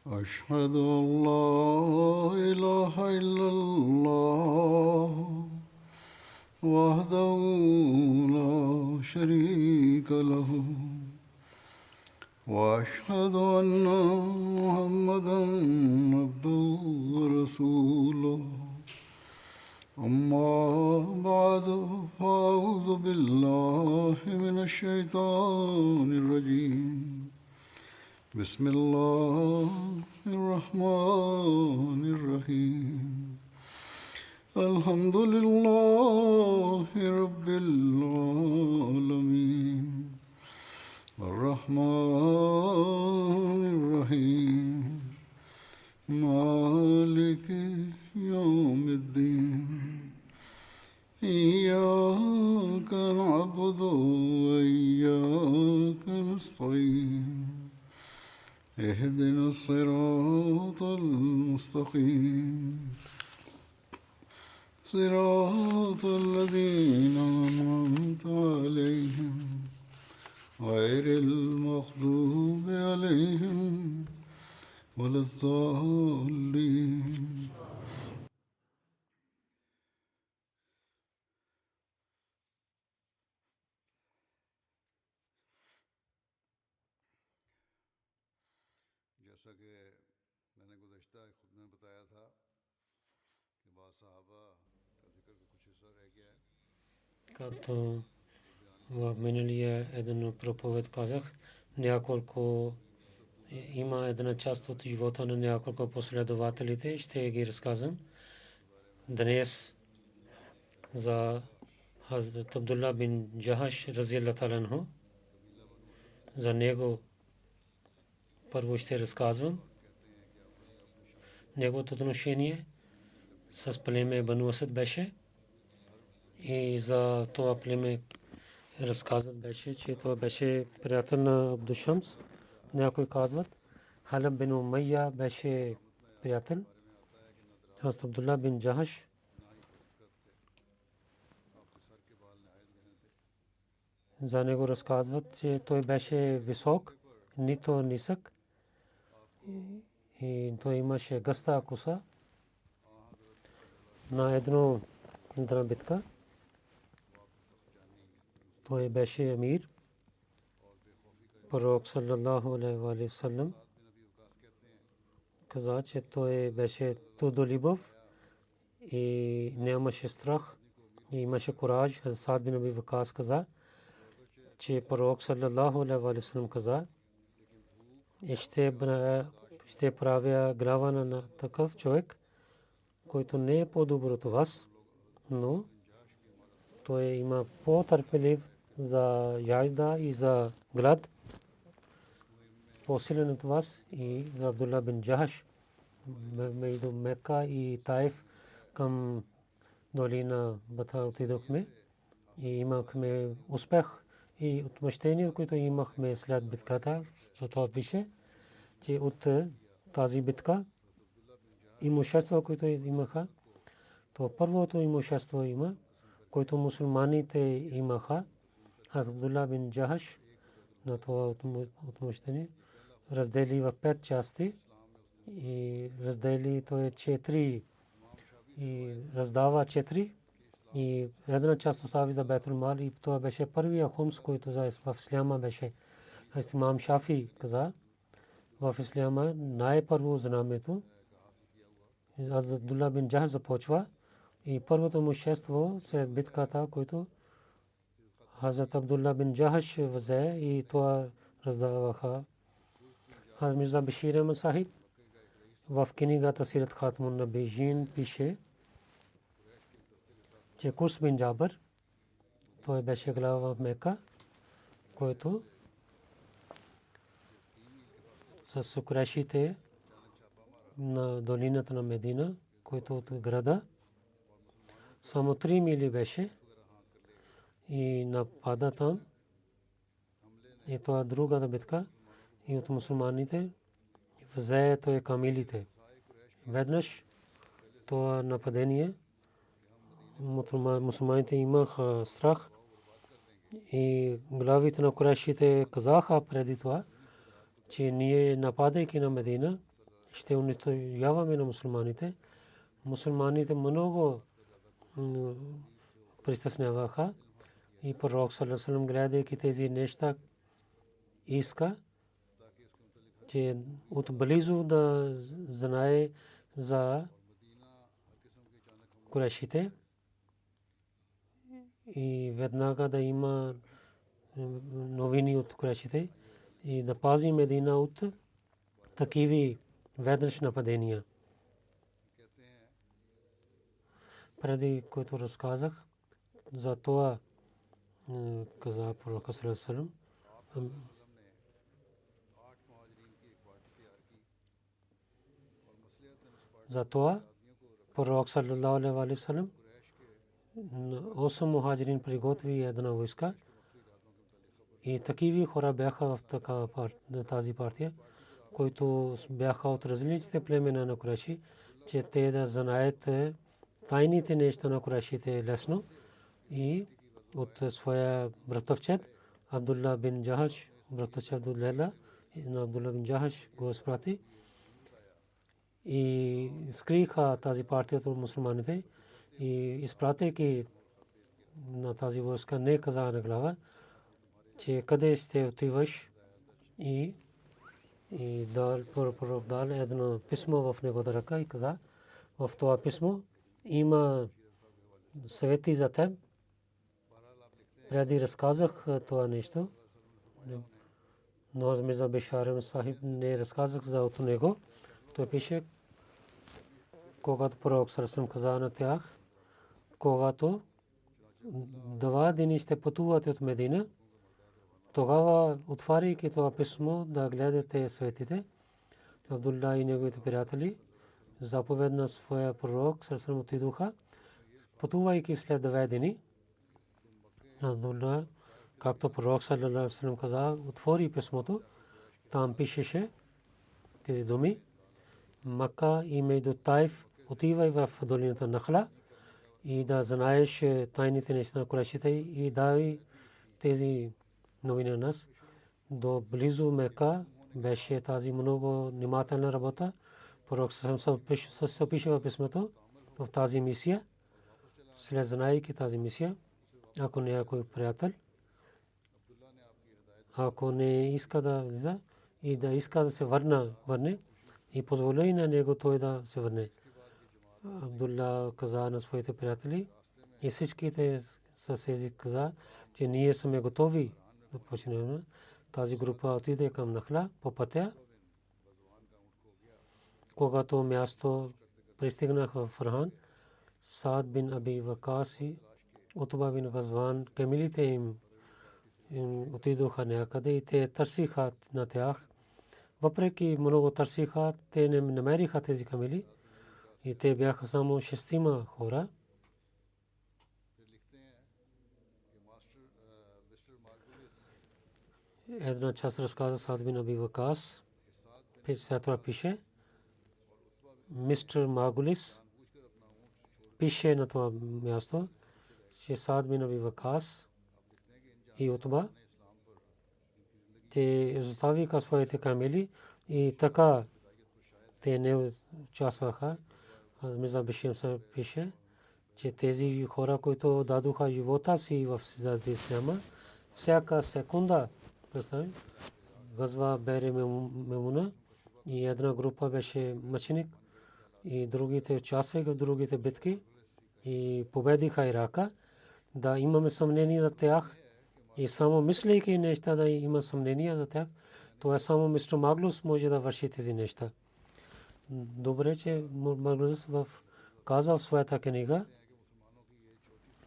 أشهد أن لا إله إلا الله وحده لا شريك له وأشهد أن محمدا عبده ورسوله أما بعد فأعوذ بالله من الشيطان الرجيم بسم الله الرحمن الرحيم الحمد لله رب العالمين الرحمن الرحيم مالك يوم الدين إياك نعبد وإياك نستعين اهدنا الصراط المستقيم صراط الذين أنعمت عليهم غير المغضوب عليهم ولا الضالين. जैसा कि मैंने गुज़श्ता खुद में बताया था कि बाद साहबा का जिक्र का कुछ हिस्सा रह गया है. Както в миналия един проповед казах, няколко има една част от живота на няколко последователите, ще ги разказвам. Днес за Хазрат Абдулла бин Джахаш разияллаху та'ала анху, за него първо ще разказвам. Неговото отношение с племе Бану Асад беше и за това племе разказът беше, че той беше приятел на Абду Шамс. Някой казват, Халаб бин Умайя беше приятел. Хазрат Абдулла бин Джахаш за него разказват, че той беше висок, нито нисък и той имаше гъста коса. На една битка той беше емир. Пророк саллаллаху алейхи ва саллям каза, че той беше трудолюбив и нямаше страх и имаше кураж. Саад бин Аби Вакас каза, че пророк саллаллаху алейхи ва саллям каза, ще правя глава на такъв човек, който не е по-добър от вас, но той има по-търпелив за яжда и за глад, по-силен от вас. И за Абдулла бин Джахаш между Мека и Таиф към долина Бата отидохме и имахме успех и отмъщение, което имахме след битката. Това пише, че от тази битка имущество, което имаха, то първото имущество има, което мусулманите имаха. Абдулла бин Джахаш на това отмъщение раздели в 5 части и раздели то е 4 и раздава 4 и една част остави за Бейтул Мал и това беше първия хумс, който в исляма беше. Имам Шафи каза, в исляма най-първо знамето Абдулла бин Джахаш започва и първото имущество след битката, което Хазрат Абдулла бин Джахаш взе и това раздаваха. Хазрат Мирза Башир Ахмад Сахиб в книгата Сират Хатмун Набийин пише, че Курс бин Джабър, той беше глава в Мека, който с курешите на долината на Медина, който от града само 3 мили беше и напада там. И това другата битка и от мусулманите взе той камилите. Веднъж това нападение мусулманите имаха страх и главите на курешите казаха преди това, че ние нападайки на Медина ще унищожаваме на мусулманите. Мусулманите много притесняваха и пророк саллаллаху алейхи ва саллям, гледайки тези неща, иска, че отблизо да знае за курешите и веднага да има новини от курешите и да пази Медина от такива веднъж нападения. Преди което разказах, за това каза пророк саллаллаху алейхи ва саллям, за това пророк саллаллаху алейхи ва саллям 8 мухаджирин приготви една войска и такива хора бяха в тази партия, които бяха от различните племена на Курайши, че те да знаят тайните неща на Курайшите лесно и от своя братовчет Абдулла бин Джахаш, братовчет Абдулла на Абдулла бин Джахаш го изпрати и скриха тази партия от мусулманите и изпратейки на тази войска не каза на глава, че къде ще отиваш и дал едно писмо в неговата ръка и каза, в това писмо има съвети за теб. Преди разказах това нещо, но Мирза Бишар Сахиб не разказах за него. Той пише, когато пророк саллаллаху алейхи ва саллям каза на тях, когато 2 дни ще пътувате от Медина, тогава отваряйки това писмо да гледате светите, Абдулла и неговите приятели заповед на своя пророк саллаллаху алейхи ва саллям отидоха, пътувайки след 2 дни. Абдулла, както пророк саллаллаху алейхи ва саллям каза, отвори писмото, там пишеше тези думи: Макка и между Таиф отивай в долината Нахла и да знаеш тайните неща на Курайшите и дай тези новини на нас. До близо Мека беше тази много внимателна работа. Пророк се пише в писмото в тази мисия. След знаейки тази мисия, ако някой приятел, ако не иска да влиза и да иска да се върне и позволи на него той да се върне. Абдулла каза на своите приятели и всичките съседи каза, че ние сме готови да почнем. Тази група отиде към Нахла по пътя. Когато място пристигнах в Фархан, Саад бин Аби Вакас и Утба бин Газван, камилите им отидоха някъде и те търсиха на тях. Въпреки много търсиха, те не намериха тези камили и те бяха само 6 хора. Една част разказа Саад бин Аби Вакас, след това пише мистер Магулис пише на това място, че Саад бин Аби Вакас и Утба те изоставиха своите камили и така те не участваха. Мирза Бишар пише, че тези хора, които дадоха живота си в Исляма, всяка секунда, представи, Газва Бере Мемуна и една група беше мъченик и другите участваха в другите битки и победиха Ирака. Да имаме съмнение за тях и само мислейки неща да има съмнение за тях, това само мистер Маглус може да върши тези неща. Добре, че Маглус казва в своята книга,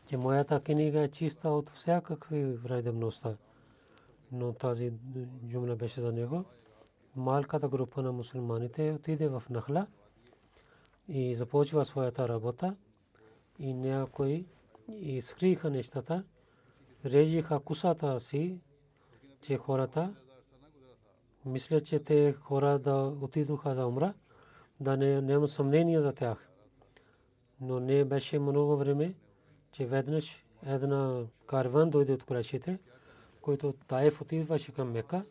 че моята книга е чиста от всякакви враждебността. Но тази джумла беше за него. Малката група на мусулманите отиде в Нахла и започва своята работа и някои изкриха нещата, режиха косата си, че хората мислят, че те хора да отидоха за умра, да няма съмнение за тях. Но не беше много време, че веднъж една караван дойде от Курайшите, който Таиф отиваше към Мека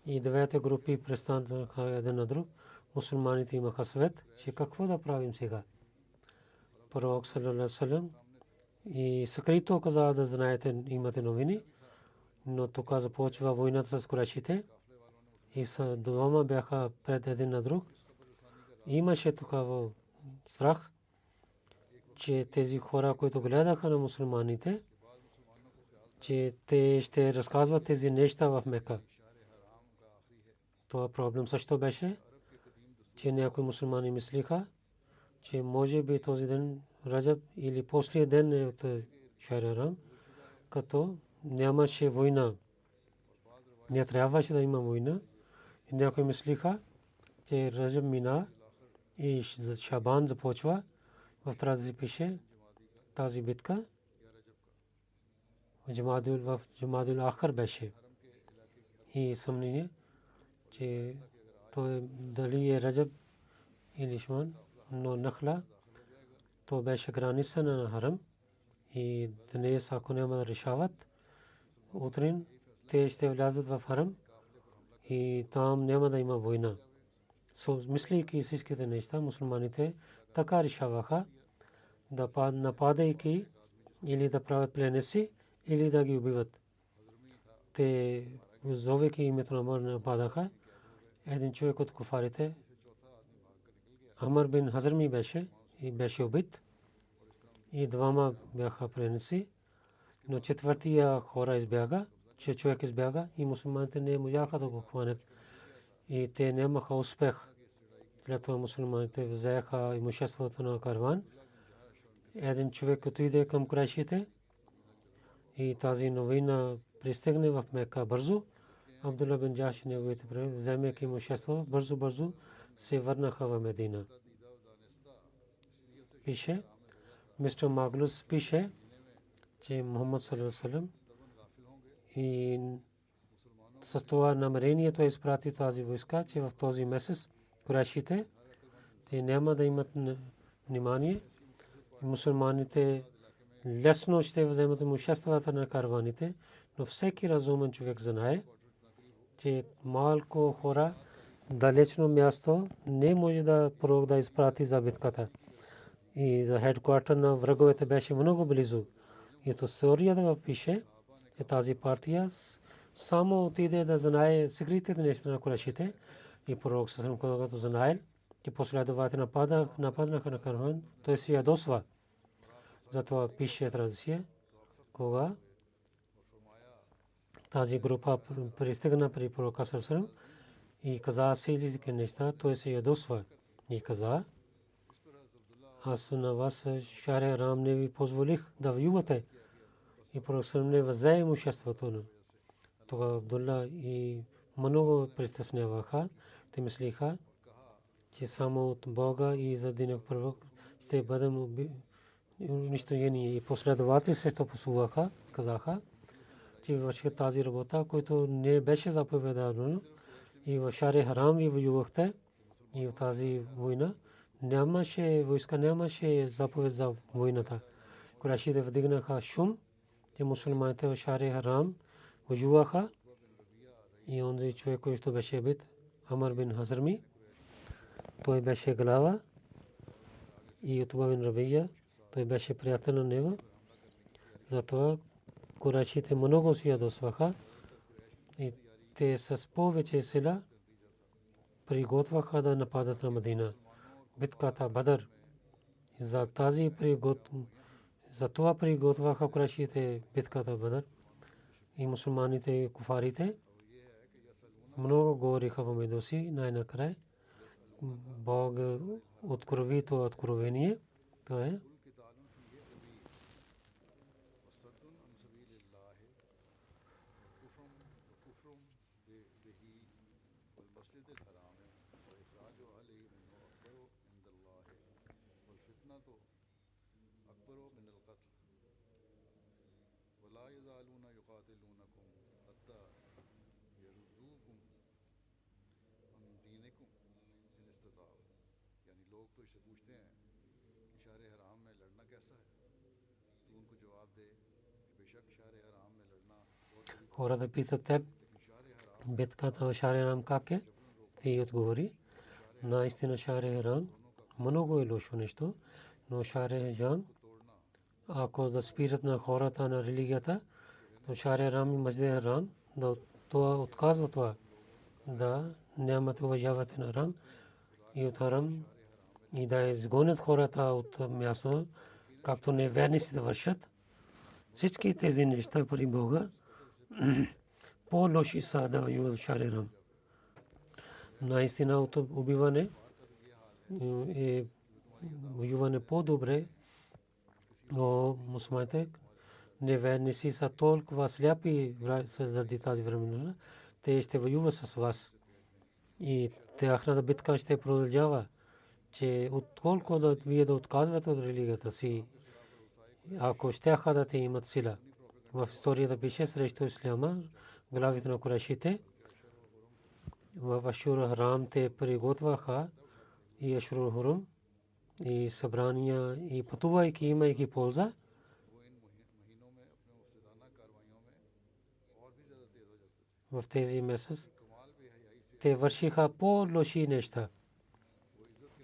и 9 групи престанаха един на друг. мусулманите имаха съвет, че какво да правим сега. Пророк саллаллаху алейхи ва саллям и скрито каза да знаете, имате новини, но тук започва войната с Курайшите и са двама бяха пред един на друг. Имаше такава страх, че тези хора, които гледаха на мусулманите, че те ще разказват тези неща в Мека. Това проблем също беше, че някои мусулмани мислиха, че може би този ден Раджаб или после ден е от Шахр Харам, като нямаше война. Не трябваше да има война. И някои мислиха, че Раджаб мина и Шабан започва. В тази пише тази битка в Джамадул Ахар беше. И съмнение, че той дали е Раджаб или Шабан, но Нахла то беше граница на Харам и днес ако няма да решават, утрин те ще влязат в Харам и там няма да има война. Мислейки всичките неща, мусулманите така решаваха да нападайки или да правят пленеси, или да ги убиват. Те зовейки името на Амар нападаха. Един човек от куфарите, Амар бин Хазрми беше и беше убит. И двама бяха пленници, но четвъртия хора избяга, че човек избяга и мусулманите не можаха да го хванат. И те нямаха успех. След това мусулманите взеха имуществото на караван. Един човек отиде към Курайшите и тази новина пристигне в Мека бързо. Абдулла бин Джахш и неговите приятели, вземайки имущество, бързо се върнаха в Медина. Пише, мистер Маглус пише, че Мухаммад саллаллаху алейхи ва саллям и с това намерението изпрати тази войска, че в този месец Курайшите те няма да имат внимание. Мусулманите лесно ще вземат имуществата на караваните, но всеки разумен човек знае, че малко хора далечно място не може да пророк да изпрати за битката. И за хедквартер на враговете беше много близо. И то историята пише, че тази партия само отиде да знае секретните неща на Курайшите и пророк съвсем когато знае, че последователите нападнаха на караван, той се ядосва. Затова пише традиция, кога тази група пристигна при пророка съвсем и каза селите неща, той се ядосва и каза, аз на вас Шахр Харам не ви позволих да воювате. И пророк съвсем не взе имуществото. Тогава Абдулла и много притесняваха. Те мислиха, че само от Бога и за дина пророк ще бъдем унищожени. И последователи също послуваха, казаха, че върши тази работа, която не беше заповедана. И в Шахр Харам ви воювахте и в тази война нямаше войска, нямаше заповед за войната. Курайшите вдигнаха шум, че мусулманите в Шахр Харам воюваха и онзи човек, който беше бит, Амар бин Хазрми, той беше глава и Утба бин Рабия, той беше приятел на него. Затова Курайшите много се ядосваха и те с повече сила приготвяха да нападат на Медина. Битката Бадър за тази за това приготвяха Курайшите битката Бадър и мусулманите и куфарите много говориха помежду си. Най-накрая Бог открови това откровение. То е хората питат теб битката в Шахр Харам как е? Ти отговори, наистина Шаре Рам много е лошо нещо, но Шаре Жан, ако да спират на хората на религията, то Шаре Рам и Масджид Рам, да това отказва това, да нямате уважавате на Рам и от Харам и да изгонят хората от място, както неверниците вършат. Всички тези неща при Бога по-лоши са да воюват в Шаре Рам. Наистина от убиване е воюване по-добре, но мусулманите неверници са толкова сляпи заради тази времена. Те ще воюват с вас и тяхната битка ще продължава, че отколко да вие да отказвате от религията си, ако щяха да те имат сила. В историята пише срещу исляма, главите на Курайшите в Ашур Харам те приготвяха и Ашур Хурум и събрания и пътувайки, имайки полза. В тези месец те вършиха по-лоши неща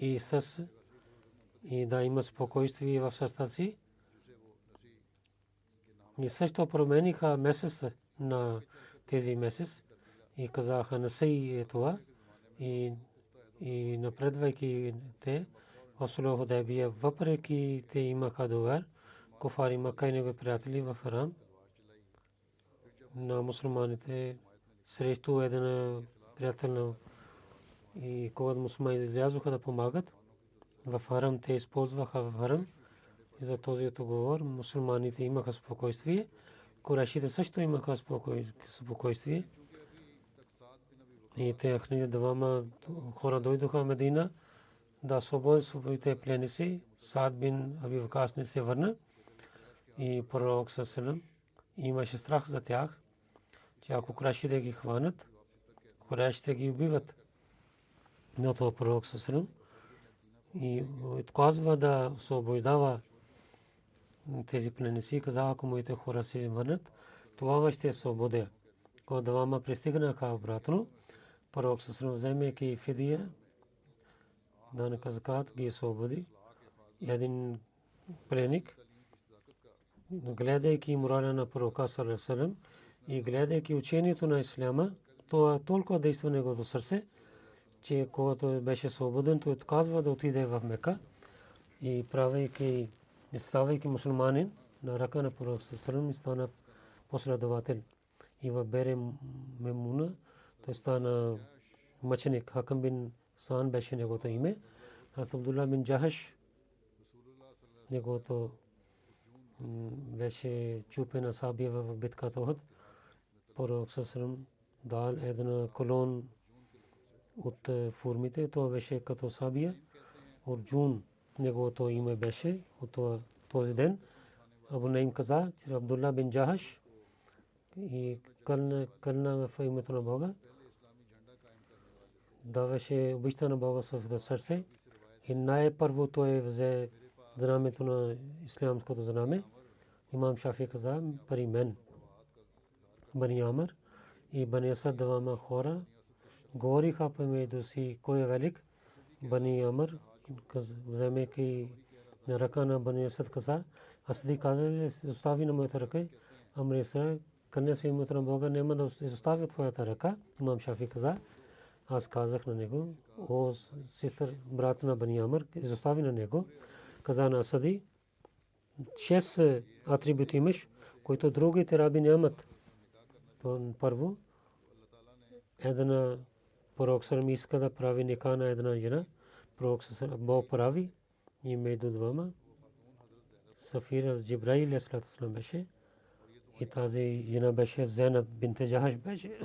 и да има спокойствие в сърцата си. И също промениха месец на тези месец и казаха на сей е това и напредвайки те в Сулх Худайбия, въпреки те имаха довер, куфари Мака и негови приятели в Харам на мусулманите срещу един приятел и когато мусулмани излязоха да помагат в Харам, те използваха в Харам и за този отговор мусулманите имаха спокойствие, Курайшите също имаха спокойствие и техните двама хора дойдоха в Медина да освободят своите пленници. Саад бин Аби Вакас не се върна и пророк ﷺ имаше страх за тях, че ако Курайшите ги хванат, Курайшите ги убиват. Но това пророк ﷺ и отказва да освобождава тези пленници, каза, ако моите хора се върнат, това ще освободя. Когато двама пристигнаха обратно, пророк ﷺ вземайки фидия, данъка закат ги освободи. Един пленник, гледайки морала на пророка ﷺ и гледайки учението на исляма, това толкова действа неговото сърце, че когато беше свободен, той отказва да отиде в Мека и ставайки мусулманин на ръка на пророк ﷺ и стана последовател. И в Бере Мемуна той стана мъченик. Хакам бин Сан беше неговото име. Абдулла бин Джахаш неговото беше чупена сабия в битката Охуд. Пророк ﷺ дал една колон от формите. Това беше като сабия. Орджун неговото име беше от този ден. Абу Наим каза, че Абдулла бин Джахаш и кълна в името на Бога. Даваше обичта на Бога в сърце и най-първо той взе знамето на ислямското знаме. Имам Шафи каза, при мен Бани Амр и Бани Асад двама хора говориха помежду си кой е велик. Бани Амр вземайки на ръка на Бани Асад каза, Асади каза, остави на моята ръка. Амр се кълне се името на Бога, няма да изоставя твоята ръка. Имам Шафи каза, аз казах на него, о сестър, брат на Бани Амр, изостави на него. Каза на Асади, 6 атрибути имаш, които другите раби нямат. Първо, една пророк ﷺ иска да прави ника на една жена. Пророк ﷺ Бог прави и между двама. Сафира с Джибраил ﷺ беше и тази жена беше Зейнаб бинт Джахаш беше.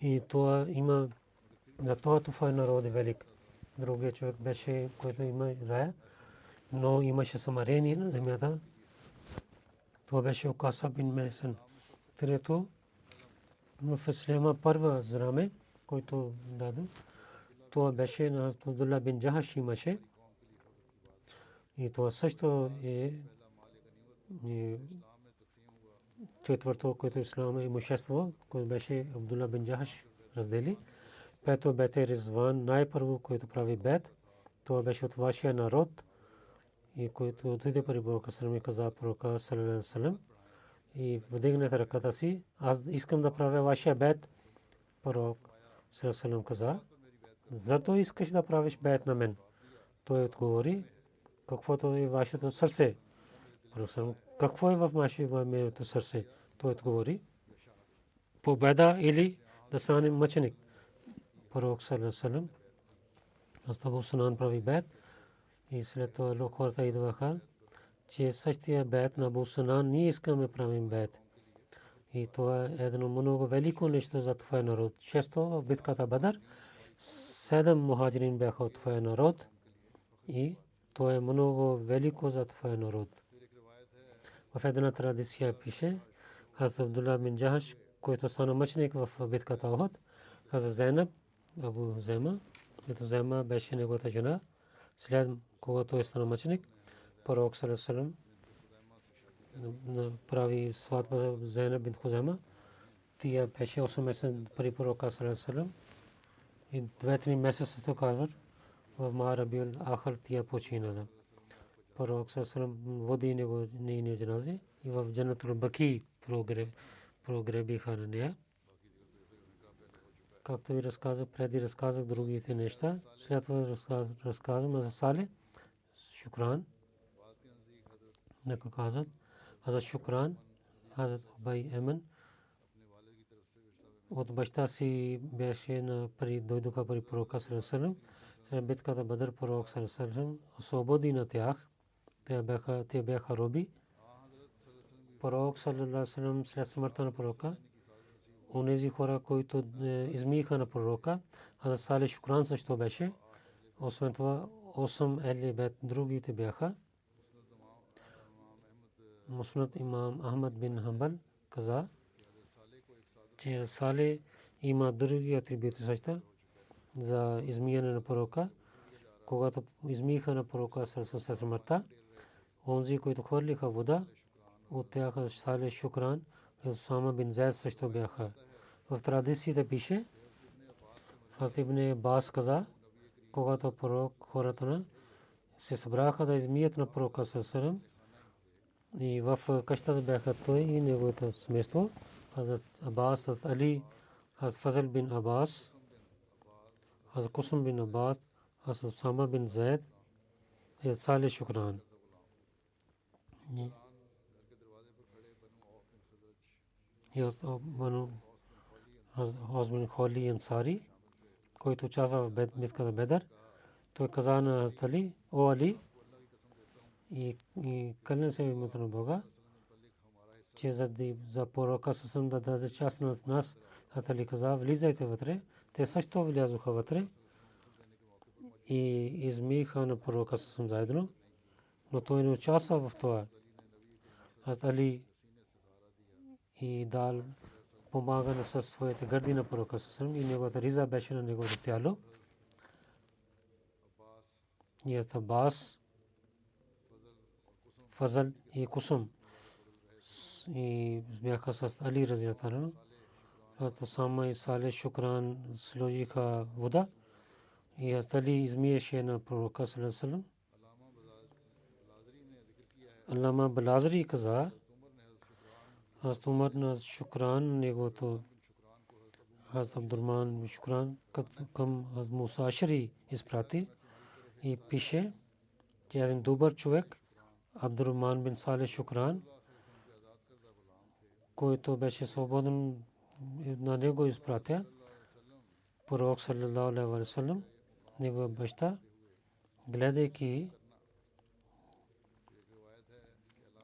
И това има за това е народ велик. Другият човек беше, който има рая, но имаше самарение на земята. Това беше Окаса бин Месен. Трето, в исляма първа знаме, който даде, това беше на Абдулла бин Джахаш имаше. И това също е четвърто, което ислам е имущество, което беше Абдулла бин Джахаш раздели. пето бете Ризван, най-първо, който прави бет, това беше от вашия народ, и който отиде при пророка салам и каза пророка салам и вдигнете ръката си, аз искам да правя вашия бет. Пророк салам каза, зато искаш да правиш бет на мен. Той отговори, каквото е вашето сърце. Пророк салам, какво е в моето сърце? Той отговори, победа или да стане мъченик. Пророк салам Абу Сунан прави бет и след това хората идваха, че същия бет на Абу Сунан ние искаме правим бет. И това е едно много велико нещо за това народ. Често в битката Бадър 7 мухаджирин бяха от това народ и това е много велико за това народ. В една традиция пише, Хазрат Абдулла бин Джахаш, който стана мъченик в битката Охот, Хазрат Зейнаб, Абу Зейма, като Зейма беше неговата жена, след когато той стана мъченик, пророк салам прави сватба за Зейнаб бинт Хузайма. Тя беше 8 месеца при пророка салам и 2-3 месеца то казват в Рабиул Ахир тя починала. Пророк салам води него нейния джаназе и в Джаннатул Баки прогребиха на нея. Както ви разказах, преди разказах другите неща, след това разказвам за Сале, Шукран, нека казват, за Шукран, Хазрат Убай Емен, от баща си беше дойдоха при пророка салам, след битката Бадър пророк салам освободи на тях, те бяха роби. Пророк салам след смъртта на пророка, онези хора, които измиха на пророка, Хазрат Сале Шукран също беше. Освен това, 8 Ехли бейт другите бяха. Муснад имам Ахмад бин Хамбал каза, че Сале има други атрибути също за измияне на пророка. Когато измиха на пророка след смъртта, онзи, които хвърлиха вода, от тях Сале Шукран, Усама бин Зайд също бяха. В традициите пише, Хазрат Ибн Аббас каза, когато пророк хората се събраха да измият на пророка салам и в къщата бяха той и неговото семейство, Хазрат Аббас, Хазрат Али, Хазрат Фазл бин Аббас, Хазрат Кусум бин Аббас, Хазрат Усама бин Зайд и Сале Шукран. Хазбин Холи Ансари, който участва в битката Бедър, той каза на Хазрат Али, о Али, и кълне се името на Бога, че за пророка съм да даде част на нас. Хазрат Али каза, влизайте вътре. Те също влязоха вътре и измиха на пророка съм заедно, но той не участва в това. Хазрат Али и дал помага със своите гърди на пророка салам и неговата риза беше на неговото тяло. И Аббас, Фазл и Кусум и бяха с Али разияллаху анху. Усама и Сале Шукран сложиха вода и Али измиеше на пророка салам. Алама Балазри каза, Хазрат Умар на Шукран, неговото Хазрат Абдурман Шукран към Хазрат Муса Ашари изпрати и пише, че един добър човек, Абдурман бин Сале Шукран, който беше свободен, на него изпратя пророк саллаллаху алейхи ва саллям, негова баща, гледайки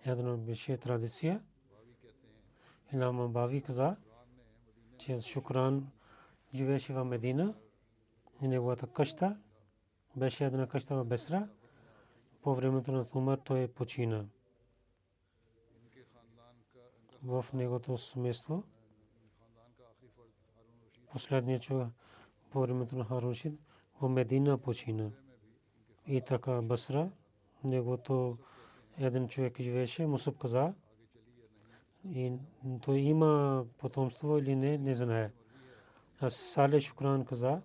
една беше традиция. Имам Бави каза, че Шукран живееше в Медина и неговата къща беше една къща в Бесра. По времето на Умар той почина. В неговото семейство последният човек по времето на Харун Рашид в Медина почина. И така Басра, неговото един човек живееше, Мусаб каза, и той има потомство или не знае. Сале Шукран каза,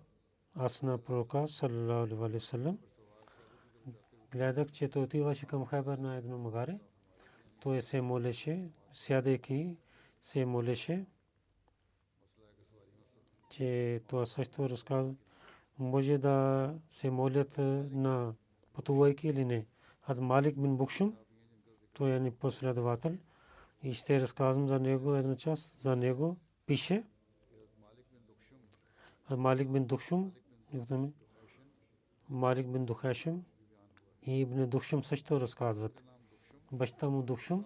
аз на пророка саллалаху алейхи ва саллям гледах, че той отиваше към Хайбар на едно магаре. Той се молеше, сядайки се молеше, че това също разказва, може да се молят на пътувайки или не. Аз Малик бин Букшум, той е непоследовател и ще разказвам за него една част. За него пише Малик бин Духшум, Малик бин Духашим и Ибн Духшум също разказват. Баща му Духшум,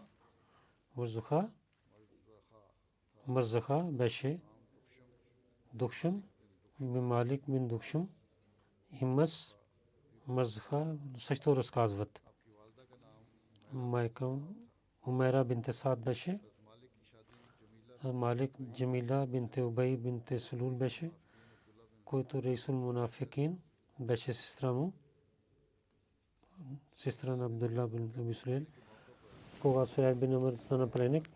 Мързаха беше Духшум, Малик бин Духшум и Мързаха също разказват. Майка Умера бинте Саад беше, Малик Джамила бинте Убай бинте Сулул беше, който Рейсул Мунафикин беше сестра му, сестра на Абдулла бин Аби Сулейл. Когато Суайб бин Амр стана пленник,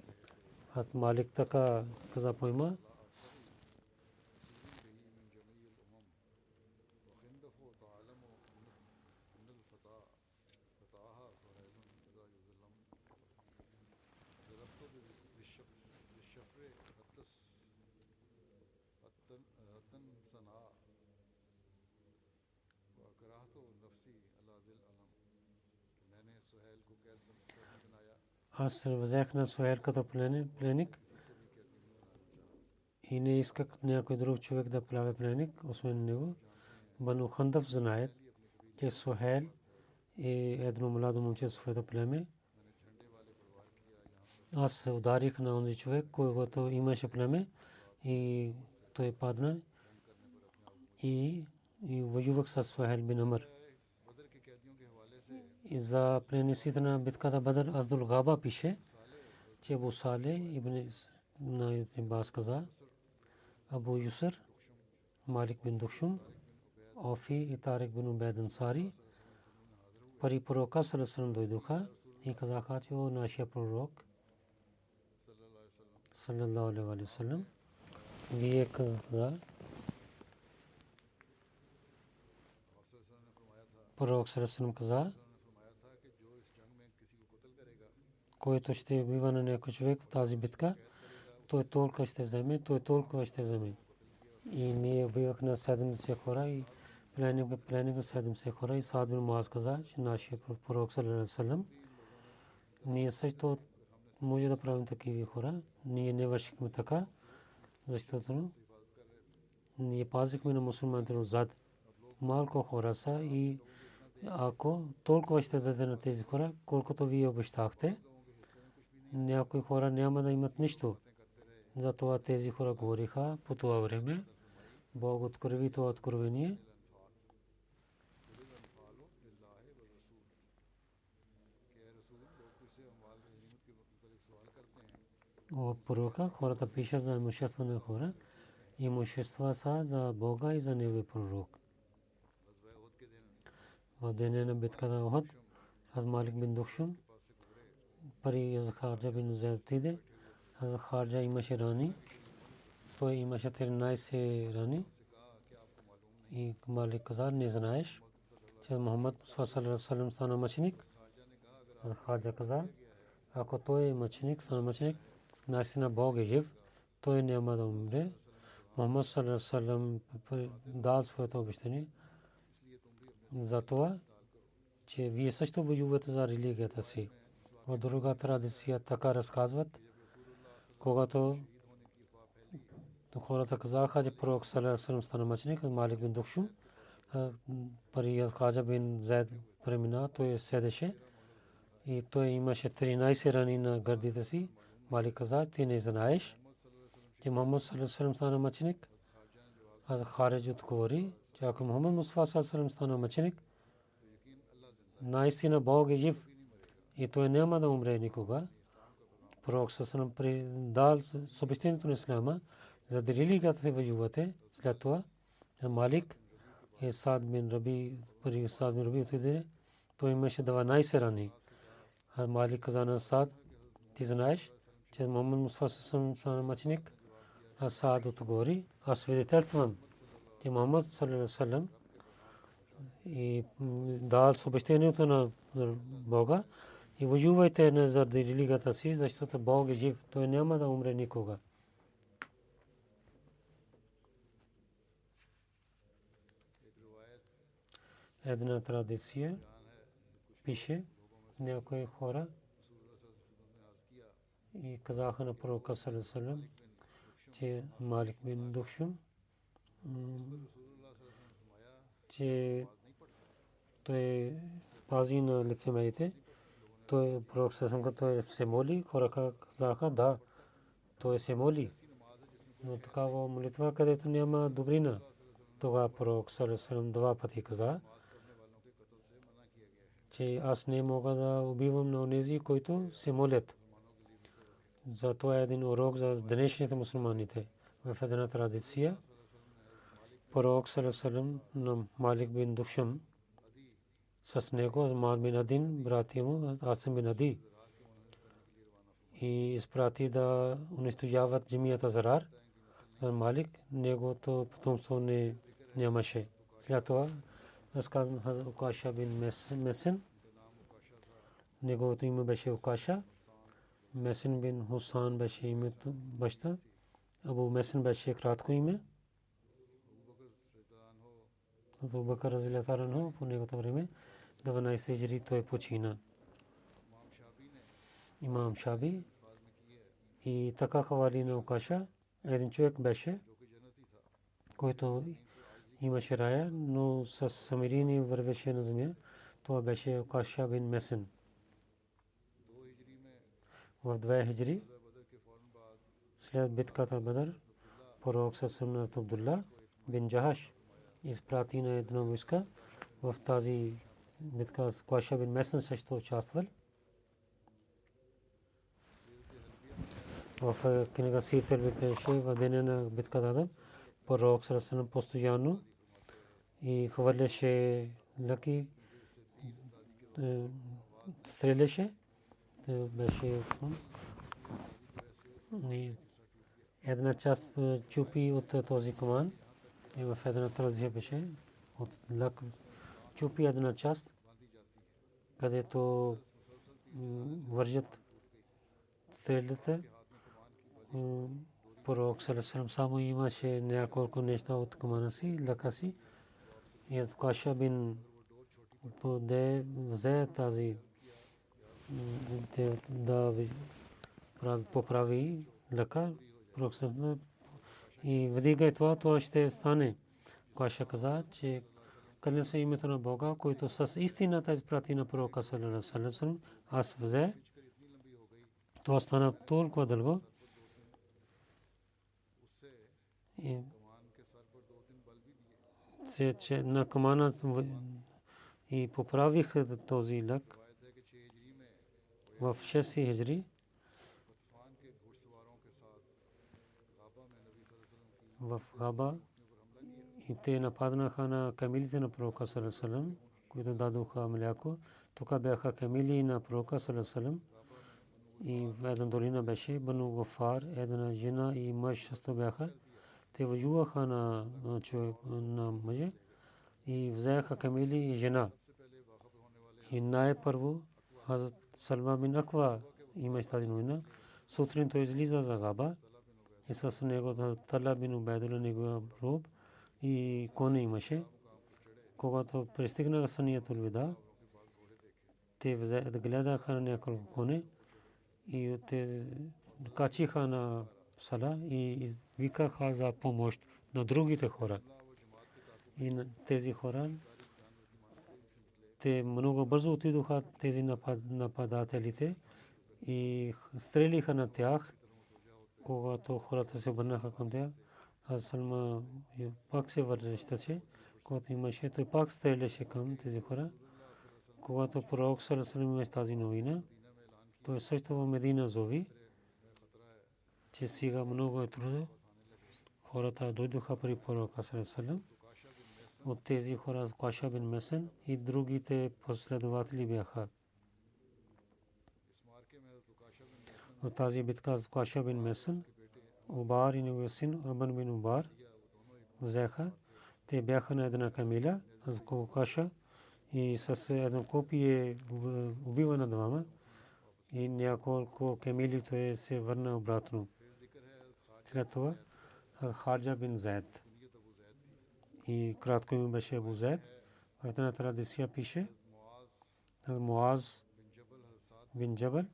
аз Малик така каза поима, аз взех на Суайл като пленник и не исках някой друг човек да прави пленник, освен него. Бану Хандаф знаят, че Суайл е едно младо момче в своето племе. Аз ударих на онзи човек, който имаше племе и той падна и воювах с Суайл бин Амр. И за пленниците на битката Бадър Аздул Габа пише, че Абу Сале ибн Бас каза, Абу Юсър, Малик бин Духшум, Офи и Тарик бин Убайд Ансари при пророка саллаллаху алейхи ва саллям дойдоха и казаха, че о нашия пророк саллаллаху алейхи ва саллям, вие каза, пророк саллаллаху алейхи ва саллям каза, който ще убива на някой човек в тази битка, той толкова ще вземе, И ние убивахме на 70 хора и пленник на 70 хора и Саад бин Муаз каза, че нашия пророк саллаллаху алейхи ва саллям, ние също може да правим такива хора. Ние не вършихме така, защото ние пазихме на мусулманите отзад. Малко хора са и ако толкова ще даде на тези хора, колкото вие обещахте, някои хора няма да имат нищо. Затова тези хора говориха по това време. Бог открови това откровение. Пророка хората пишат за имущество на хора. Имущества са за Бога и за неговия пророк. В деня на битката Охот, аз Малик бин Духшум при Харджа бин Зайд отиде. Харджа имаше рани. Той имаше 13 рани. И Малик каза, не знаеш, че Мухаммад саллаллаху алейхи ва саллям стана мъченик. Харджа каза, ако той е мъченик, стана мъченик, наистина Бог е жив, той няма да умре. Мухаммад саллаллаху алейхи ва саллям дал своето обещание за това, че вие също воювате за религията си. В друга традиция така разказват, когато хората казаха, че пророк саллаллаху алейхи ва саллям стана мъченик, Малик бин Духшум, при Харджа бин Зайд премина, той седеше и той имаше 13 рани на гърдите си. Малик каза, ти не знаеш, че Мухаммад саллаллаху алейхи ва саллям стана мъченик. Харджа отговори, че ако Мухаммад Мустафа саллаллаху алейхи ва саллям стана мъченик, наистина Бог е жив и той няма да умре никога. Пророк саллаллаху алейхи ва саллям дал съобщението на ислама, за да религията се воювате. След това Малик и Саад бин Раби, при Саад бин Раби отиде, той имаше 12 рани. Малик каза на Саад, ти знаеш, че Мухаммад Мустафа саллаллаху алейхи ва саллям стана мъченик. Асад отговори: аз свидетелствам, че Мухаммад саллаллаху алейхи ва саллям и дал съобщението на Бога и воювайте за религията си, защото Бог е жив, той няма да умре никога. Една традиция пише, някои хора и казаха на пророка саллаллаху алейхи ва саллям, че Малик бин Духшум, че той пази на лицемерите. Той пророк саллаллаху той се моли, хора казаха да, той се моли, но такава молитва, където няма добрина. Тогава пророк саллаллаху алейхи два пъти каза, че аз не мога да убивам на онези, които се молят. Зато е един урок за днешните мусулманите. В една традиция пророк саллаллаху алейхи на Малик бин Духшум с него Азмар бин Адин, братя му Асим бин Ади, и изпрати да унищожават джамията Зарар. Малик неговото потомство нямаше. След това разказвам Укаша бин Месен. Неговото име беше Укаша. Месен бин Хусан беше името баща. Абу Месен беше кратко име. Абу Бакр разилата анху по неговото време 12 хиджри той почина. Имам Шаби и така хвали на Укаша. Един човек беше, който имаше рая, но с самирини вървеше на земя. Това беше Укаша бин Месен. В 2 хиджри след битката Бадър пророк саллаллаху алейхи Абдулла бин Джахаш изпрати на една войска. В тази битка Укаша бин Месен също участвал. В книга Сиртел беше в деня на битката пророк саллаллаху алейхи постоянно и хвърляше лъки, стреляше. Беше една част чупи от този команд и в една традиция беше от лък чупи една част, където вържат стрелите. Пророк саллаллаху алейхи само имаше няколко неща от команда си, лъка си, и Укаша бин де взе тази да поправи лъка пророк и вдига това ще стане. Укаша каза, че клянем се името на Бога, който с истината изпрати на пророка саллаллаху алейхи ва саллям, аз взе. Това стана толкова дълго и че на камана и поправих този лък в 6 хиджри. В Габа и те нападнаха на камилите на пророка саллаллаху алейхи ва саллям, които дадоха мляко. Тук бяха камили на пророка саллаллаху алейхи ва саллям и в една долина беше Бану Гафар, една жена и мъж също бяха. Те воюваха на мъже и взеха камили и жена. И най-първо Хазрат Салма бин Аква имаше тази новина. Сутрин той излиза за Габа и с него Тала бин Убайдулла, негова роб, и коне имаше. Когато пристигнаха Саниятул Вида, те гледаха на няколко коне и те качиха на сала и викаха за помощ на другите хора. И тези хора, те много бързо отидоха тези нападателите и стрелиха на тях. Когато хората се обърнаха към тях, Салма пак се връщаше. Когато имаше, той пак стреляше към тези хора. Когато пророк саллаллаху алейхи ва саллям имаше тази новина, той също в Медина зови, че сега много е трудно. Хората дойдоха при пророка саллаллаху алейхи ва саллям. От тези хора Укаша бин Месен и другите последователи бяха. В тази битка Укаша бин Месен Убар и неговия син Абан бин Убар взеха. Те бяха на една камила с кокаша и с едно копие убива на двама и няколко камили той се върна обратно. След това Харджа бин Зайд и кратко име беше Абу Зайд. В една традиция пише Муаз бин Джабал,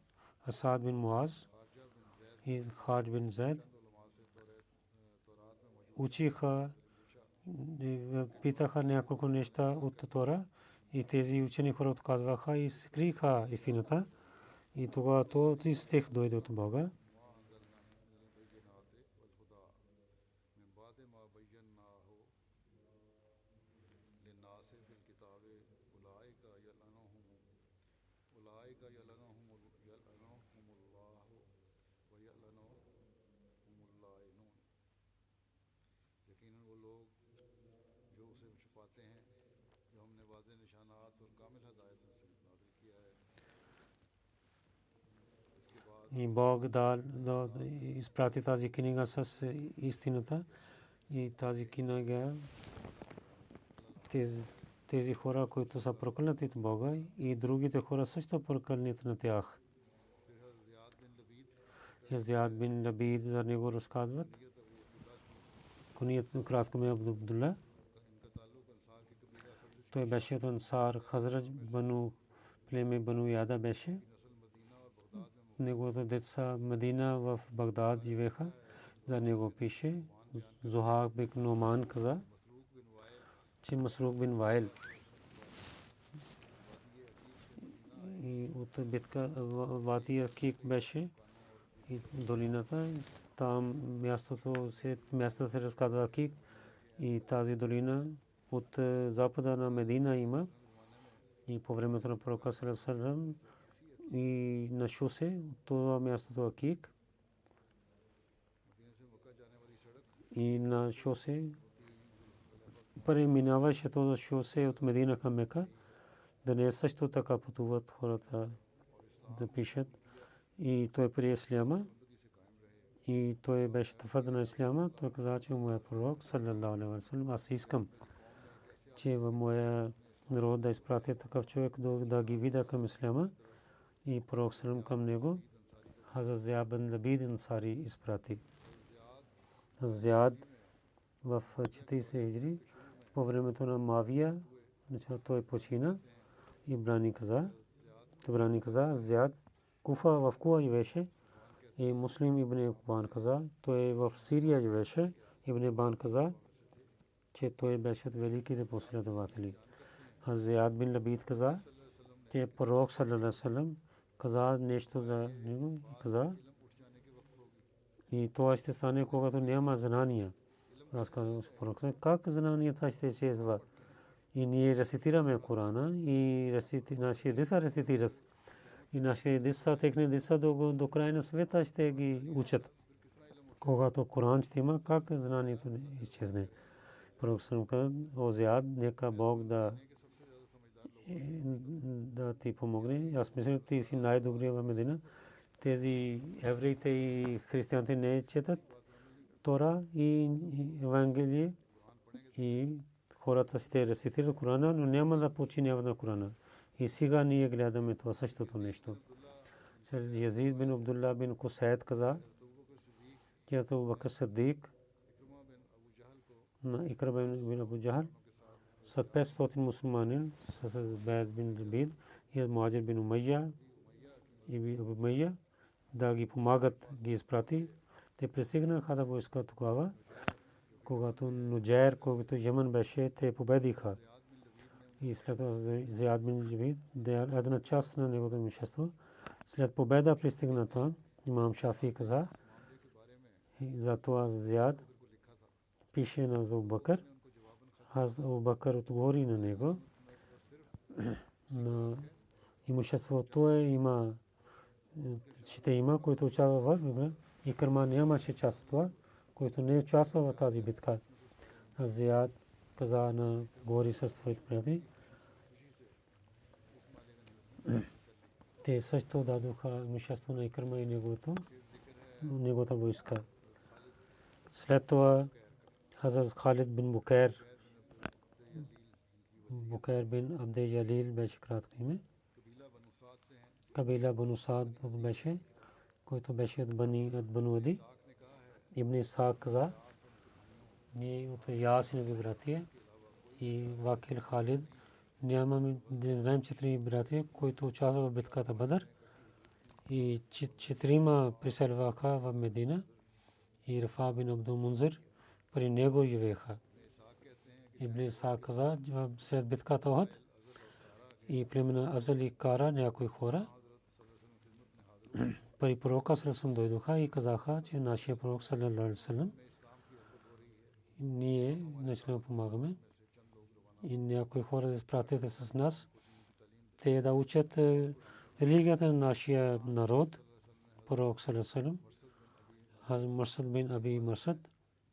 Асад бин Муаз и Харджа бин Зайд учиха, питаха няколко неща от Тора и тези учени хора отказваха и скриха истината. И тогава този стих дойде от Бога. И Бог да изпрати тази книга с истината и тази книга тези хора, които са проклети от Бога и другите хора също проклети на тях. Зияд бин Лабид за него разказват. Кунията кратко ме Абдулла. Той беше от Ансар, Хазрач, Бану племе Бану Яда беше. Неговото деца Медина в Багдад живееха. За него пише Зухак бин Нуман каза, че Масрук бин Вайл и от битка Вади Акик беше и долината. Там мястото се разказва Акик и тази долина от запада на Медина има и по времето на пророка саллаллаху алейхи ва саллям и на шосе това мястото Акик и на шосе преминаваше това шосе от Медина към Мека. Днес също така пътуват хората да пишат и той прие исляма и той беше твърд на исляма. Той каза, че моя пророк саллаллаху алейхи ва саллям, аз искам, че в моя народ да изпрати такъв човек да ги видя към исляма и пророк саллаллаху към него. Хазрат Зияд бин Лабид Ансари изпрати. Зияд в 40 хиджри по времето на Мавия той почина и брани каза Зияд Куфа в Куа живеше и Муслим ибн Бан каза той в Сирия живеше. Ибн Бан каза, че той беше от великите последователи. Зияд бин Лабид каза, че пророк саллаллаху алейхи ва саллям каза нещо за него, каза и това ще стане, когато няма знания. Разказва пророк, как знанията ще изчезва. И ние рецитираме Корана и нашите деца рецитират. И нашите деца, техни деца до края на света ще ги учат. Когато Коран ще има, как знанието изчезне. Пророк саллаллаху алейхи ва саллям каза, о Зияд, нека Бог да ти помогне. Аз мисля, ти си най-добрия в Медина. Тези евреите и християните не четат Тора и Евангелие и хората ще рецитират Корана, но няма да подчиняват на Корана. И сега ние гледаме това същото нещо. Язид бин Абдулла бин Кусайд каза, че Абу Бакр Сиддик на Икрима бин Абу Джахл с 500 мусулмани с Байд бин Лабид и Муаджир бин Умайя и Абу Умайя да ги помагат, ги изпрати. Те пристигнаха да войска тогава, когато Нуджайр, който Йемен беше, те победиха. И след това Зияд бин Лабид, една част на неговото имущество. След победа пристигната, имам Шафи каза, за това Зияд пише на Абу Бакр. Абу Бакр отговори на него. На имуществото има, ще има, който участва в Икрима нямаше част от това, който не участва в тази битка. Зияд каза на говори със своите приятели. Те също дадоха имущество на Икрима и неговата войска. След това Хазрат Халид бин Букайр бин Абде Jalil беше кратко име. Кабила Бану Саад беше, който беше от Бану Ади. Ибн Исхак каза, ние от Ясинови братия и Вакил Халид нямаме, не знаем четири братия, които участваха в битката Бадър и четирима преселваха в Медина и Рафа бин Абдул Мунзир при него живееха. Ибн Исхак каза, след битката Охот и племена Азали кара някои хора при пророка саллаллаху дойдоха и казаха, че нашия пророк саллаллаху алейхи васалам ние наистина помагаме и някои хора да спратите с нас, те да учат религията на нашия народ. Пророк саллаллаху алейхи васалам Хазрат Марсад бин Аби Марсад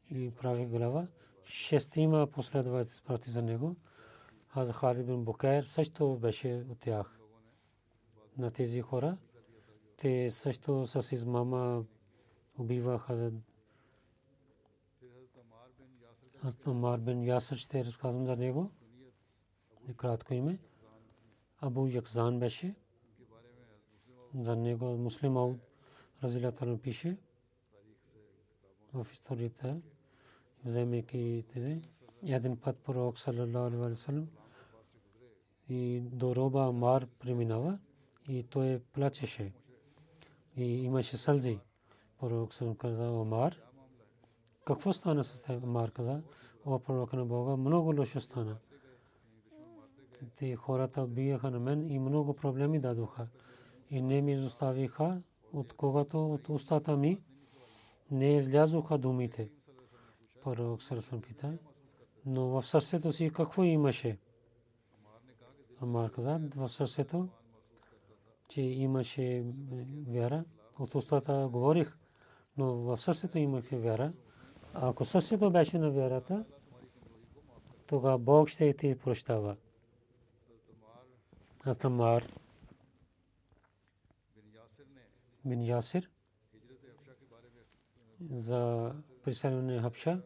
и прави глава, шестима последователи спрати за него. Хазрат Халид бин Букайр също беше от тях. На тези хора те също с измама убиваха Хазрат Амар бин Ясир, ще разказвам за него. Кратко име. Абу Якзан беше. За него Муслим Ауд разилата на пише в историята, вземайки тези. Един път пророк саллаллаху алейхи ва саллям и до роба Амар преминава и той плачеше и имаше сълзи. Пророк саллаллаху каза, Амар, какво стана с теб? Амар каза, о пророк на Бога, много лошо стана. Те хората биеха на мен и много проблеми дадоха и не ми изоставиха, от когато от устата ми не излязоха думите. Пророк саллаллаху пита, но в сърцето си какво имаше? Амар каза, в сърцето, че имаше вяра. От устата говорих, но в сърцето имаше вяра. Ако сърцето беше на вярата, тогава Бог ще ти прощава. Амар бин Ясир за преселване Хабша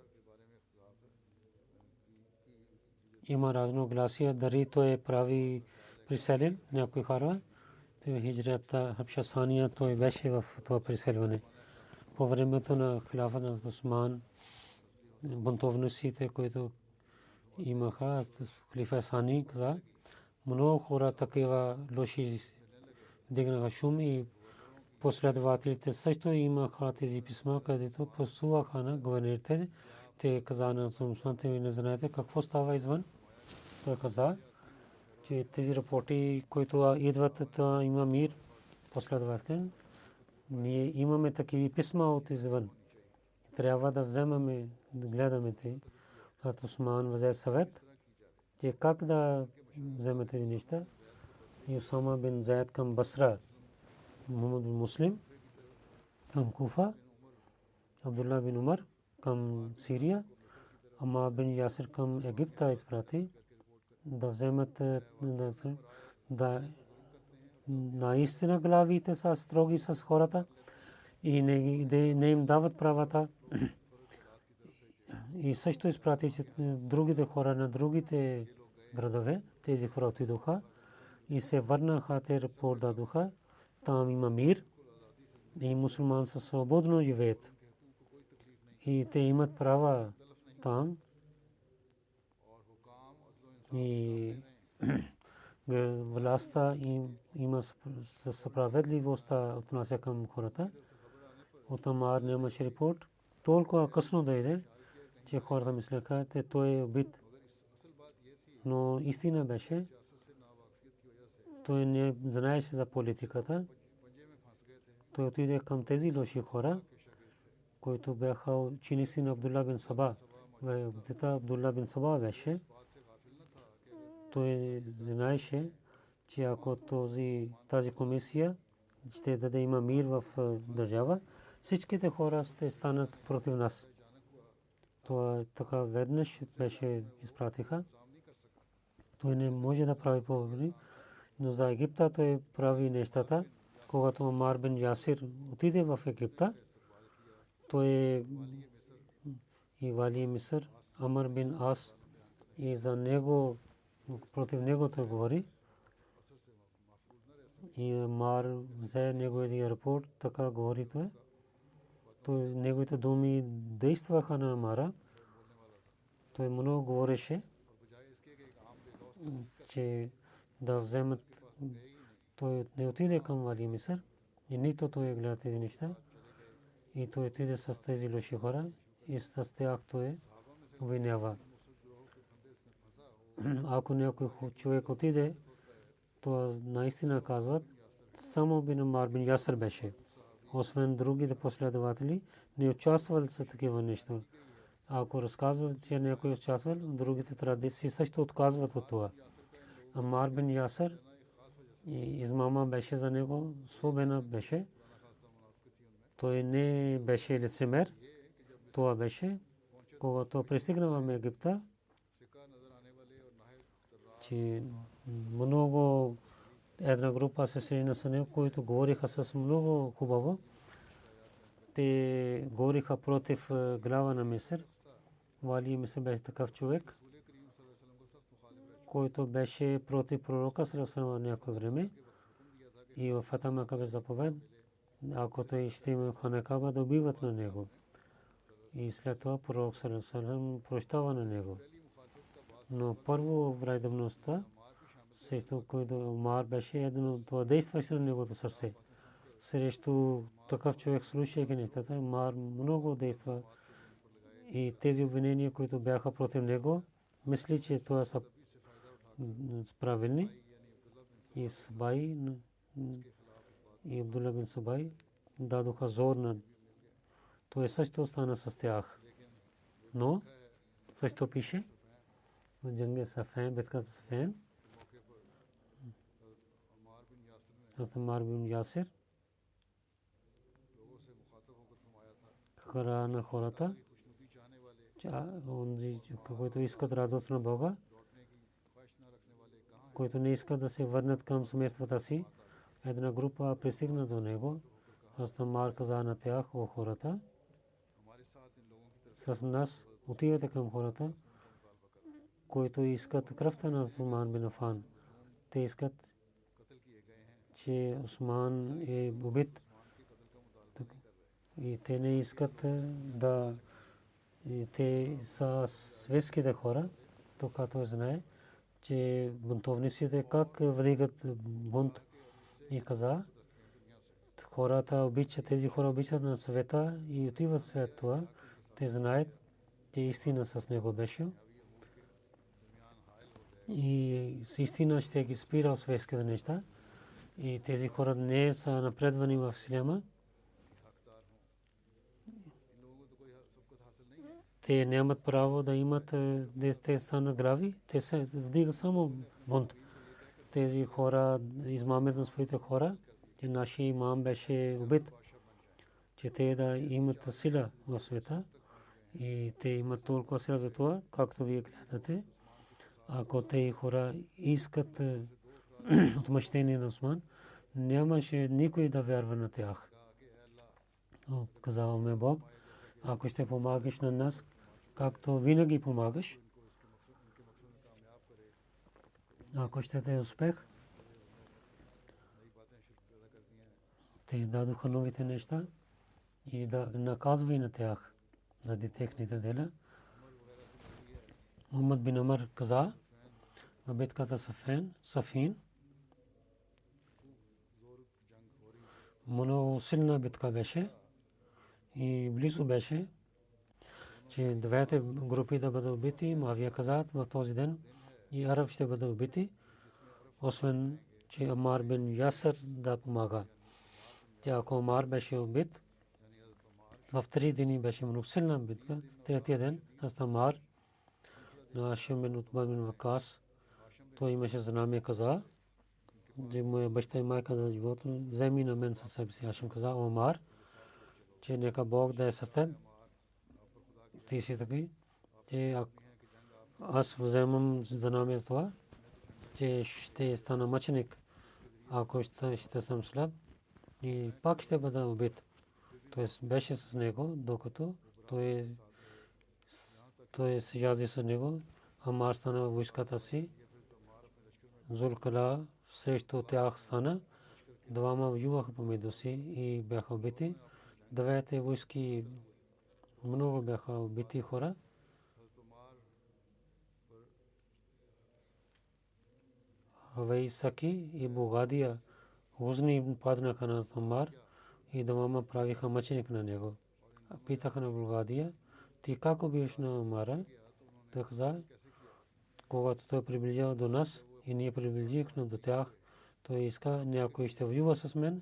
има разногласия, дали той прави преселил някой хора. Хиджрата Хабша Сания той беше в това преселване. По времето на хилафа на Усман, бунтовниците, които имаха, халифа Сани каза, много хора такива лоши дигнаха шум и последователите също имаха тези писма, където посуваха на гувернерите. Те каза на Усман, те не знаете какво става извън. Той каза, че тези рапорти, които идват, има мир, последователи. Ние имаме такива писма от извън. Трябва да вземаме, да гледаме те. Хазрат Усман взе съвет, че как да вземе тези неща. И Усама бин Зайд към Басра, Мухаммад бин Муслим към Куфа, Абдулла бин Умар към Сирия, Амар бин Ясир към Египта изпрати да вземат да наистина главите са строги с хората и не им дават правата. И също изпрати другите хора на другите градове. Тези хора отидоха и се върнаха, те рапорт дадоха. Там има мир и мусулман са свободно живеят. И те имат права там. И властта има справедливостта отнася към хората. От Амар нямаше репорт. Толкова късно дойде, че хората мислеха, че той е убит. Но истина беше, той не знаеше за политиката. Той отиде към тези лоши хора, които бяха ученици на Абдулла бин Саба. Дета Абдулла бин Саба беше. Той знаеше, че ако тази комисия ще даде има мир в държава, всичките хора ще станат против нас. Това така веднъж беше изпратиха. Той не може да прави повече, но за Египта той прави нещата. Когато Амар бин Ясир отиде в Египта, той и вали Мисър Амр бин Ас и за него против него той говори и Амар взе неговия рапорт, така говори той. Той неговите думи действаха на Амара. Той много говореше, че да вземат. Той не отиде към вали Мисър и нито той гледа тези неща. И той отиде с тези лоши хора и с тях той обвинява. Ако някой човек отиде, то наистина казват, само бин Амар бин Ясир беше. Освен другите последователи, не участвали в такива неща. Ако разказват, че някой участвал, другите традиции също отказват от това. Амар бин Ясир и измама беше за него, особена беше. Той не беше лицемер. Това беше, когато пристигна в Египта, че много една група се срещна с него, които говориха с много хубаво. Те говориха против глава на Мисър. Вали Мисър беше такъв човек, който беше против пророка в някое време. И в Фата Мека бе заповед, ако той ще има Хана Каба, да убиват на него. И след това пророк прощава на него. Но първо враждебността, срещу който Амар беше едно, това действаше на неговото сърце. Срещу такъв човек, слушайки нещата, Амар много действа. И тези обвинения, които бяха против него, мисли, че това са правилни. И Сабай и Абдулла бин Сабай дадоха зор на. Той също стана с тях. Но също пише в Джанге Сафен, битката Сафен, Амар бин Ясир хора на хората, които искат радост на Бога, които не искат да се върнат към семействата си. Една група пристигна до него. Амар каза на тях, о хората, с нас отивате към хората, които искат кръвта на Усман бин Афан. Те искат, че Усман е убит. И те не искат да. Те са светските хора. Тук той знае, че бунтовниците как вдигат бунт. И каза, хората обичат, тези хора обичат на света и отиват след това. Те знаят, че истина с него беше. И с истина ще ги спира от светските неща. И тези хора не са напредвани в Исляма. Те нямат право да имат, те са награви. Те се вдигат само бунт. Тези хора измамят на своите хора, че нашия имам беше убит, че те да имат сила в света и те имат толкова сила за това, както вие гледате. Ако тези хора искат отмъщение на Усман, нямаше никой да вярва на тях. Казаваме Бог, ако ще помагаш на нас, както винаги помагаш, ако ще те успех, те дадоха новите неща и да наказва на тях заради техните дела. Мухаммад бин Амар каза в битката Сафин, много силна битка беше и близо беше, че двете групи да бъдат убити. Муавия каза в този ден и араб ще бъдат убити, освен че Амар бин Ясир да помага. Ако Амар беше убит, в 3 дни беше много силна битка. Третия ден Амар на Хашим бин Утба бин Вакас, той имаше знаме, каза, че моя баща и майка да живота, вземи на мен със себе си. Хашим каза, Амар, че нека Бог да е с теб. Ти си таки, че аз вземам знаме това, че ще стана мъченик, ако ще съм слаб и пак ще бъда убит. Тоест беше с него, докато той той се язи с него. Амар стана във войската си. Зулкала срещу тях стана. Двама воюваха помежду си и бяха убити. Двете войски много бяха убити хора. Вейсаки и Бугадия узни паднаха на Амар и двама правиха мъченик на него. Питаха на Бугадия: ти как убиваш на Амара? Той каза: когато той приближава до нас и ние приближихме до тях, той иска някой ще воюва с мен.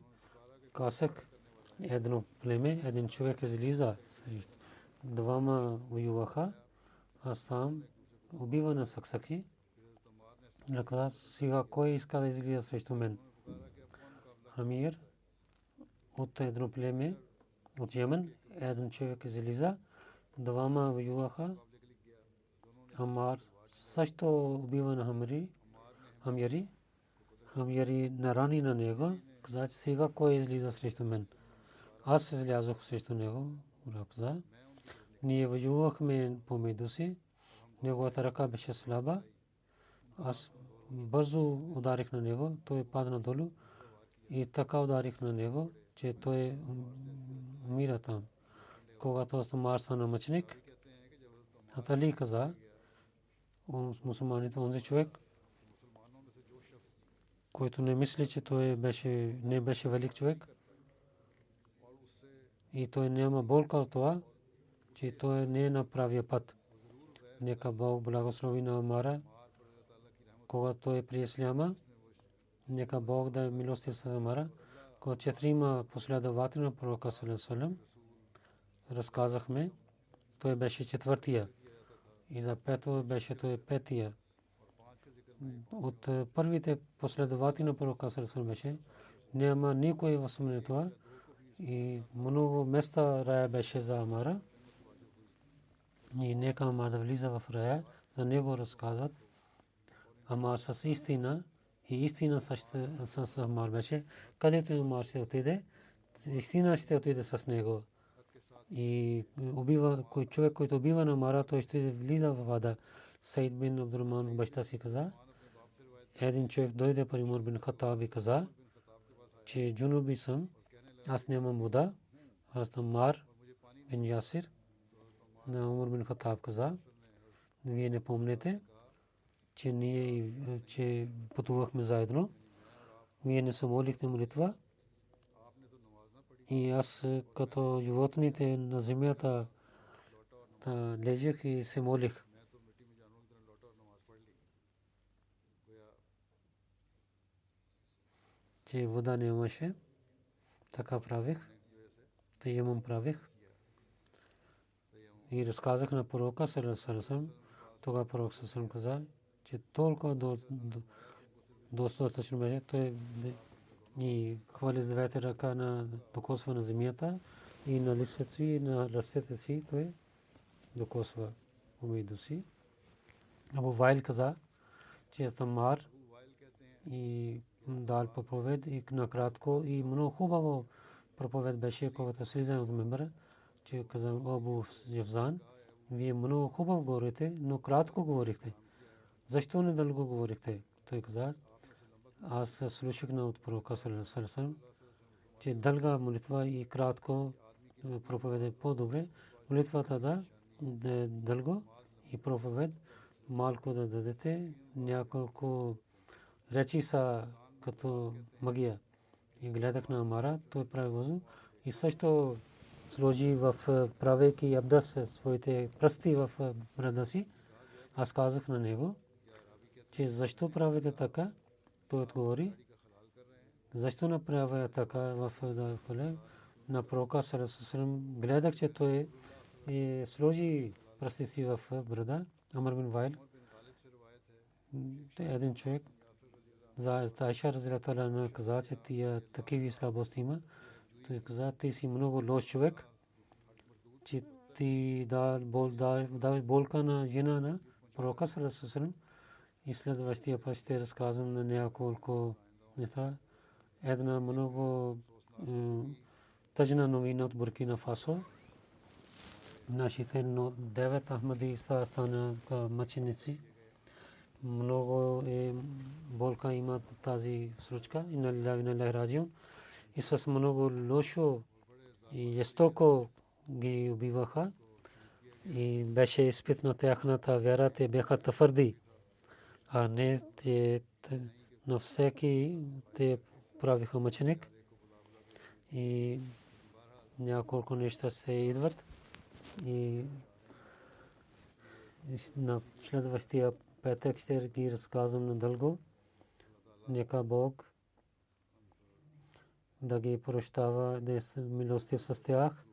Казах: едно племе, един човек излиза. Двама воюваха, а сам убива на Саксаки. Каза: сега кой иска да излиза срещу мен? Амир от едно племе от Йемен, един човек излиза. Двама воюваха. Амар също убива на Хамяри. Хамяри нарани на него. Каза: сега кой излиза срещу мен? Аз излязох срещу него. Каза: ние воювахме помежду си. Неговата ръка беше слаба. Аз бързо ударих на него. Той падна долу и така ударих на него, че той умира там. Когато Амар стана мъченик, Али каза: мусулманите, онзи човек, който не мисли, че той не беше велик човек и той няма болка от това, че той не е на правия път. Нека Бог благослови на Амара, когато той при исляма. Нека Бог да е милостив с Амара. Когато четирима последователи на пророка саллаллаху алейхи ва саллям разказахме, той беше четвъртия и за пето беше той петия. От първите последователи на пророка саллаллаху алейхи ва саллям беше няма никой в това и много места рая беше за Амара. И нека Амар да влиза в рая, за него разказват. Амар с истина и истина с Амар беше. Където Амар ще отиде, истина ще отиде с него. И убива кой човек, който убива на Амара, той ще влиза в вода. Саид бин Абдурахман баща си каза: един човек дойде при Умар бин Хаттаб и каза, че джунуби съм, аз нямам вода. Аз съм Амар бин Ясир. На Умар бин Хаттаб каза: вие не помните, че ние пътувахме заедно. Вие не се молихте молитва. И аз като животните на земята лежах и се молих. Че вода нямаше. Така правих. Таямум правих. И разказах на пророка саллаллаху алейхи ва саллям. Тогава пророк саллаллаху алейхи ва саллям каза, че толкова достатъчно беше. Той и хвали с двете ръка на докосва на земята и на лицето си и на ръцете си той докосва помежду си. Абу Вайл каза, че Амар и дал проповед и накратко и много хубаво проповед беше, когато слиза от мембъра, че каза: Абу Ефзан, вие много хубаво говорите, но кратко говорихте. Защо не дълго говорихте? Той каза: аз слушах на от пророка саллаллаху алейхи ва саллям, че дълга молитва и кратко проповед е по-добре. Молитвата да дълго и проповед малко да дадете. Няколко речи са като магия. И гледах на Амара, той прави вузу и също сложи в правейки абдас своите пръсти в брада си. Аз казах на него, че защо правите така? Той отговори: защо направя така в Дахале? На пророка саллаллаху алейхи ва саллям гледах, че той сложи пръсти си в брада. Амар бин Вайл, един човек, за Айша разрядата на каза, че тия такива слабости има. Той каза: ти си много лош човек, че ти даваш болка на жена на пророка саллаллаху алейхи ва саллям. И следващия път ще разказвам на няколко неща. Една много тъжна новина от Буркина Фасо. нашите 9 Ахмади станаха мъченици. Много болка има тази случка и на лилаhi раджиун и с много лошо и жестоко ги убиваха и беше изпитна тяхната вяра. Те бяха твърди, а не на всеки те правиха мъченик. И няколко неща се идват и на следващия петък ще ги разказвам надълго. Нека Бог да ги прощава, да е милостив с тях,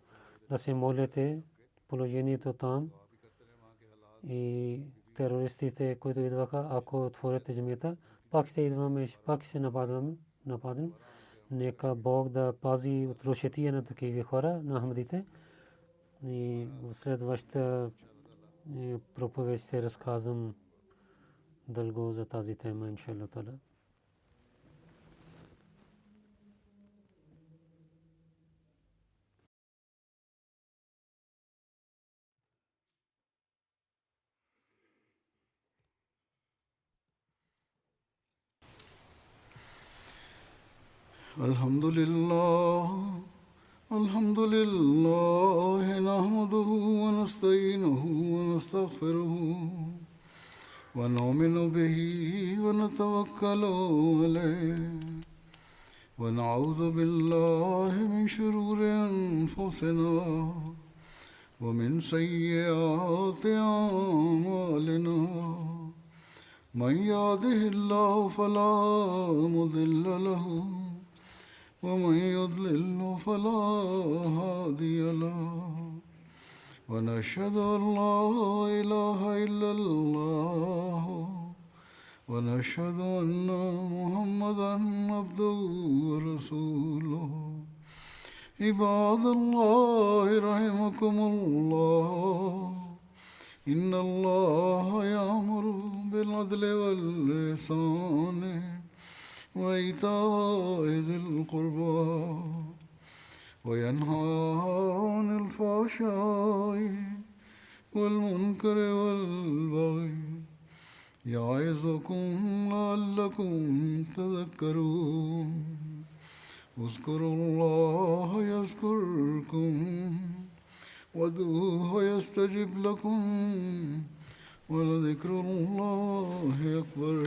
да се молите положението там и терористите, които идваха, ако отворите джамията, пак ще идваме, пак ще нападем. Нека Бог да пази от лошотия на такива хора, на Ахмадите. И в следващата проповед ще разказвам дълго за тази тема, иншаллах таала. الحمد لله نحمده ونستعينه ونستغفره ونؤمن به ونتوكل عليه ونعوذ بالله من شرور أنفسنا ومن سيئات أعمالنا من يهده الله فلا مضل له ومن يضلل فلا هادي له ونشهد أن لا إله إلا الله ونشهد أن محمدا عبده ورسوله عباد الله رحمكم الله إن الله يأمر بالعدل والإحسان وإيتاء ذي القربى وينهى عن الفحشاء والمنكر والبغي يعظكم لعلكم تذكرون اذكروا الله يذكركم وادعوه يستجب لكم ولذكر الله أكبر.